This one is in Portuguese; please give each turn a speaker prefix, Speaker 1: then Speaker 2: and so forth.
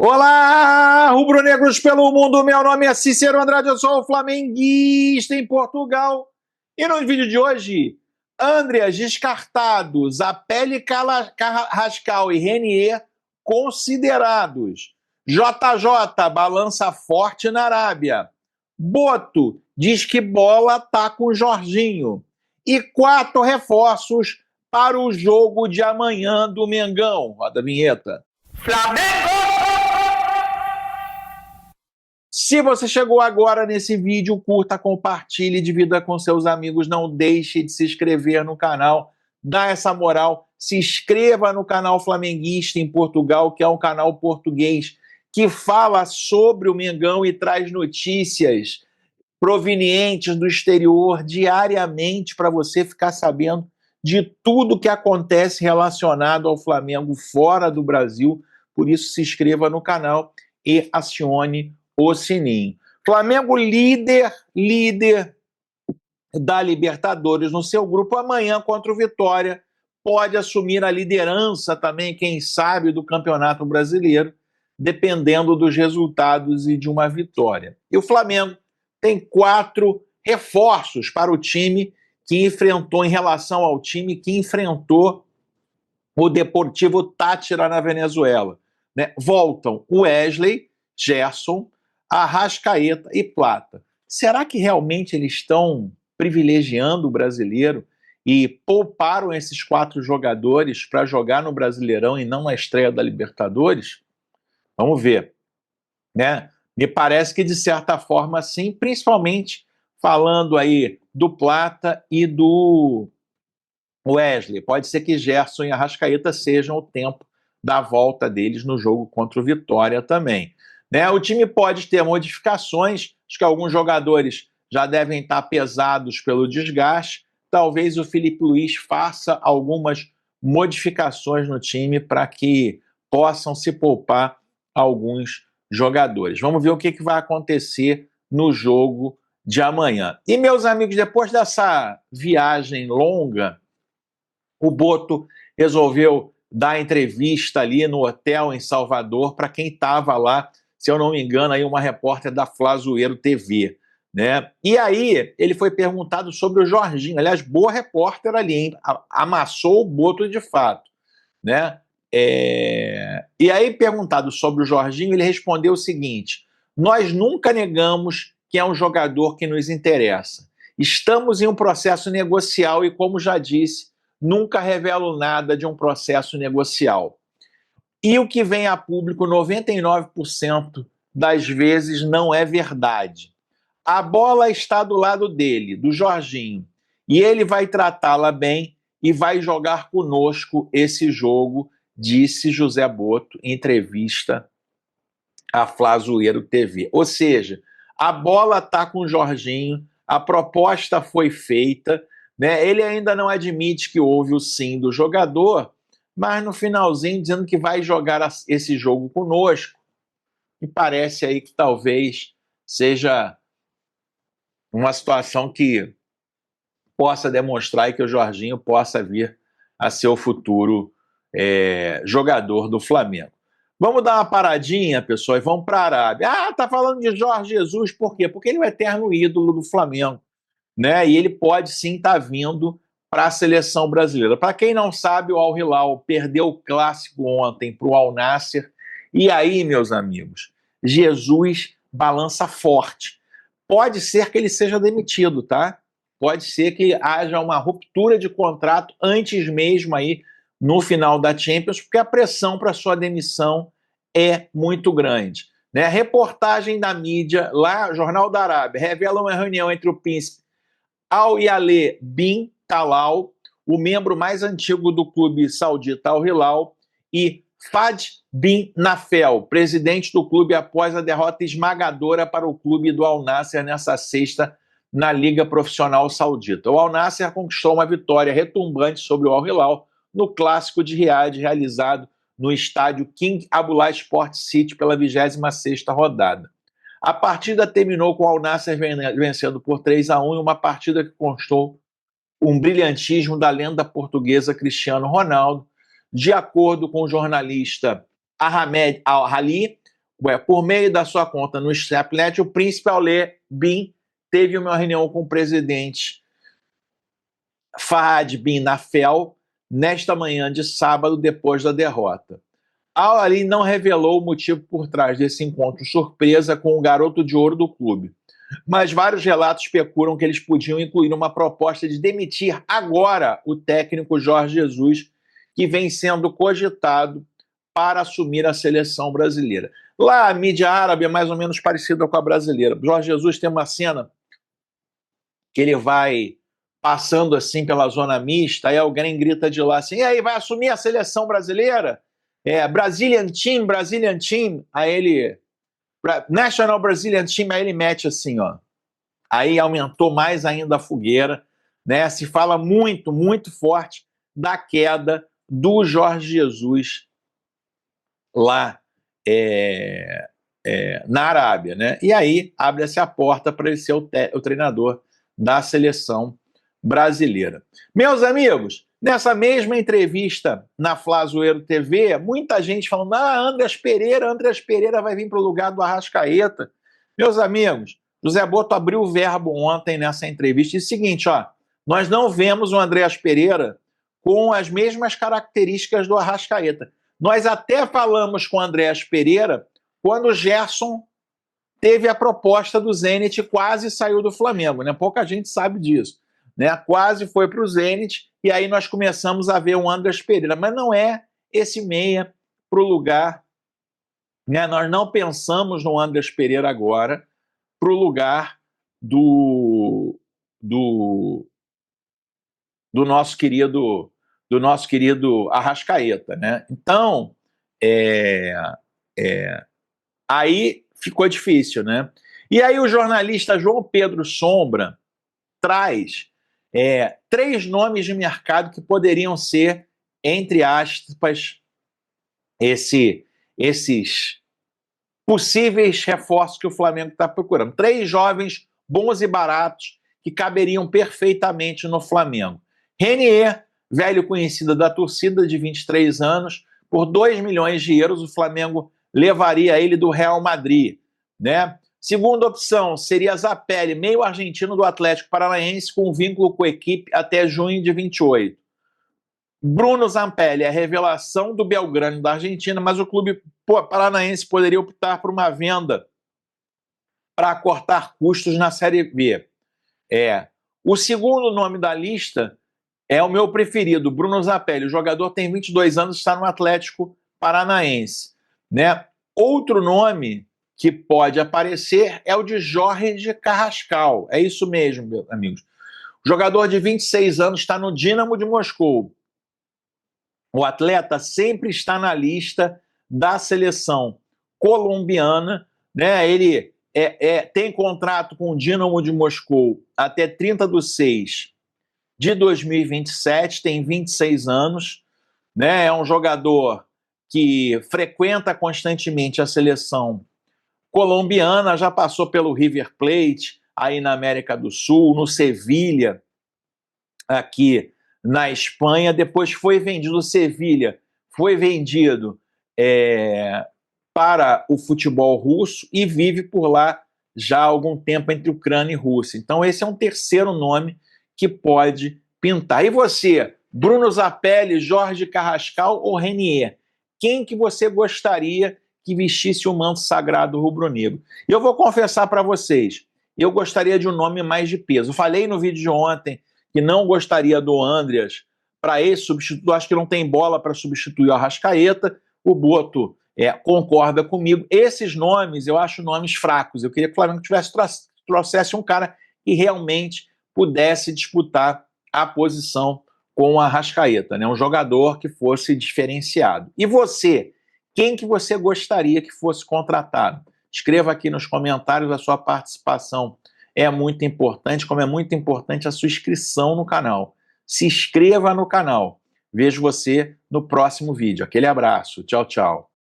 Speaker 1: Olá, rubro-negros pelo mundo, meu nome é Cícero Andrade, eu sou flamenguista em Portugal. E no vídeo de hoje, Andreas descartados, Apele Carrascal e Renier considerados. JJ balança forte na Arábia. Boto diz que bola tá com Jorginho. E 4 reforços para o jogo de amanhã do Mengão. Roda a vinheta.
Speaker 2: Flamengo!
Speaker 1: Se você chegou agora nesse vídeo, curta, compartilhe, divida com seus amigos, não deixe de se inscrever no canal, dá essa moral, se inscreva no canal Flamenguista em Portugal, que é um canal português que fala sobre o Mengão e traz notícias provenientes do exterior diariamente para você ficar sabendo de tudo que acontece relacionado ao Flamengo fora do Brasil. Por isso, se inscreva no canal e acione o sininho. Flamengo líder da Libertadores no seu grupo, amanhã contra o Vitória, pode assumir a liderança também, quem sabe, do Campeonato Brasileiro, dependendo dos resultados e de uma vitória. E o Flamengo tem 4 reforços para o time que enfrentou, em relação ao time que enfrentou o Deportivo Táchira na Venezuela, né? Voltam o Wesley, Gerson, Arrascaeta e Plata. Será que realmente eles estão privilegiando o brasileiro e pouparam esses 4 jogadores para jogar no Brasileirão e não na estreia da Libertadores? Vamos ver, né? Me parece que de certa forma sim, principalmente falando aí do Plata e do Wesley. Pode ser que Gerson e Arrascaeta sejam o tempo da volta deles no jogo contra o Vitória também, né? O time pode ter modificações, acho que alguns jogadores já devem estar pesados pelo desgaste, talvez o Felipe Luiz faça algumas modificações no time para que possam se poupar alguns jogadores. Vamos ver o que vai acontecer no jogo de amanhã. E, meus amigos, depois dessa viagem longa, o Boto resolveu dar entrevista ali no hotel em Salvador para quem estava lá, se eu não me engano, aí uma repórter da Flazoeiro TV, né? E aí ele foi perguntado sobre o Jorginho. Aliás, boa repórter ali, hein? Amassou o Boto de fato, né? E aí, perguntado sobre o Jorginho, ele respondeu o seguinte: nós nunca negamos que é um jogador que nos interessa. Estamos em um processo negocial e, como já disse, nunca revelo nada de um processo negocial. E o que vem a público 99% das vezes não é verdade. A bola está do lado dele, do Jorginho, e ele vai tratá-la bem e vai jogar conosco esse jogo, disse José Boto em entrevista à Flazoeiro TV. Ou seja, a bola está com o Jorginho, a proposta foi feita, né? Ele ainda não admite que houve o sim do jogador, mas no finalzinho dizendo que vai jogar esse jogo conosco. E parece aí que talvez seja uma situação que possa demonstrar e que o Jorginho possa vir a ser o futuro jogador do Flamengo. Vamos dar uma paradinha, pessoal, e vamos para a Arábia. Ah, tá falando de Jorge Jesus, por quê? Porque ele é o eterno ídolo do Flamengo, né? E ele pode sim estar vindo para a seleção brasileira. Para quem não sabe, o Al Hilal perdeu o clássico ontem para o Al Nassr. E aí, meus amigos, Jesus balança forte. Pode ser que ele seja demitido, tá? Pode ser que haja uma ruptura de contrato antes mesmo aí, no final da Champions, porque a pressão para sua demissão é muito grande, né? Reportagem da mídia, lá, Jornal da Arábia, revela uma reunião entre o príncipe Al-Yale bin Talal, o membro mais antigo do clube saudita Al Hilal, e Fad bin Nafel, presidente do clube após a derrota esmagadora para o clube do Al Nassr nessa sexta na Liga Profissional Saudita. O Al Nassr conquistou uma vitória retumbante sobre o Al Hilal no Clássico de Riad, realizado no estádio King Abdullah Sport City pela 26ª rodada. A partida terminou com o Al Nassr vencendo por 3-1 em uma partida que constou um brilhantismo da lenda portuguesa Cristiano Ronaldo. De acordo com o jornalista Ahmed Al-Hali, por meio da sua conta no Snapchat, o príncipe Al bin teve uma reunião com o presidente Fahad bin Nafel nesta manhã de sábado, depois da derrota. Al-Ali não revelou o motivo por trás desse encontro surpresa com o garoto de ouro do clube, mas vários relatos especulam que eles podiam incluir uma proposta de demitir agora o técnico Jorge Jesus, que vem sendo cogitado para assumir a seleção brasileira. Lá, a mídia árabe é mais ou menos parecida com a brasileira. Jorge Jesus tem uma cena que ele vai passando assim pela zona mista, aí alguém grita de lá assim, e aí, vai assumir a seleção brasileira? Brazilian Team, Brazilian Team. Aí ele, National Brazilian Team, aí ele mete assim, ó. Aí aumentou mais ainda a fogueira, né? Se fala muito, muito forte da queda do Jorge Jesus lá na Arábia, né? E aí abre-se a porta para ele ser o treinador da seleção brasileira. Meus amigos, nessa mesma entrevista na Flazoeiro TV, muita gente falando, Andreas Pereira vai vir para o lugar do Arrascaeta. Meus amigos, José Boto abriu o verbo ontem nessa entrevista e disse o seguinte, ó, nós não vemos o Andreas Pereira com as mesmas características do Arrascaeta. Nós até falamos com o Andreas Pereira quando o Gerson teve a proposta do Zenit e quase saiu do Flamengo, né? Pouca gente sabe disso, né? Quase foi para o Zenit e aí nós começamos a ver o Andreas Pereira, mas não é esse meia para o lugar, né? Nós não pensamos no Andreas Pereira agora para o lugar do nosso querido Arrascaeta, né? Então, aí ficou difícil, né? E aí o jornalista João Pedro Sombra traz 3 nomes de mercado que poderiam ser, entre aspas, esses possíveis reforços que o Flamengo está procurando. 3 jovens bons e baratos que caberiam perfeitamente no Flamengo. Renier, velho conhecido da torcida, de 23 anos, por 2 milhões de euros, o Flamengo levaria ele do Real Madrid, né? Segunda opção seria Zapelli, meio argentino do Atlético Paranaense, com vínculo com a equipe até junho de 28. Bruno Zampelli é a revelação do Belgrano da Argentina, mas o clube paranaense poderia optar por uma venda para cortar custos na Série B. O segundo nome da lista é o meu preferido, Bruno Zampelli. O jogador tem 22 anos e está no Atlético Paranaense, né? Outro nome que pode aparecer é o de Jorge Carrascal. É isso mesmo, meus amigos. O jogador de 26 anos está no Dínamo de Moscou. O atleta sempre está na lista da seleção colombiana, né? Ele tem contrato com o Dínamo de Moscou até 30/6 de 2027, tem 26 anos, né? É um jogador que frequenta constantemente a seleção colombiana, já passou pelo River Plate, aí na América do Sul, no Sevilha, aqui na Espanha, depois foi vendido, o Sevilha foi vendido para o futebol russo e vive por lá já há algum tempo entre Ucrânia e Rússia. Então esse é um terceiro nome que pode pintar. E você, Bruno Zampelli, Jorge Carrascal ou Renier? Quem que você gostaria que vestisse o manto sagrado rubro-negro? E eu vou confessar para vocês, eu gostaria de um nome mais de peso. Eu falei no vídeo de ontem que não gostaria do Andreas para esse substituto, acho que não tem bola para substituir o Arrascaeta, o Boto concorda comigo. Esses nomes eu acho nomes fracos, eu queria que o Flamengo trouxesse um cara que realmente pudesse disputar a posição com o Arrascaeta, né? Um jogador que fosse diferenciado. E você, quem que você gostaria que fosse contratado? Escreva aqui nos comentários, a sua participação é muito importante, como é muito importante a sua inscrição no canal. Se inscreva no canal. Vejo você no próximo vídeo. Aquele abraço. Tchau, tchau.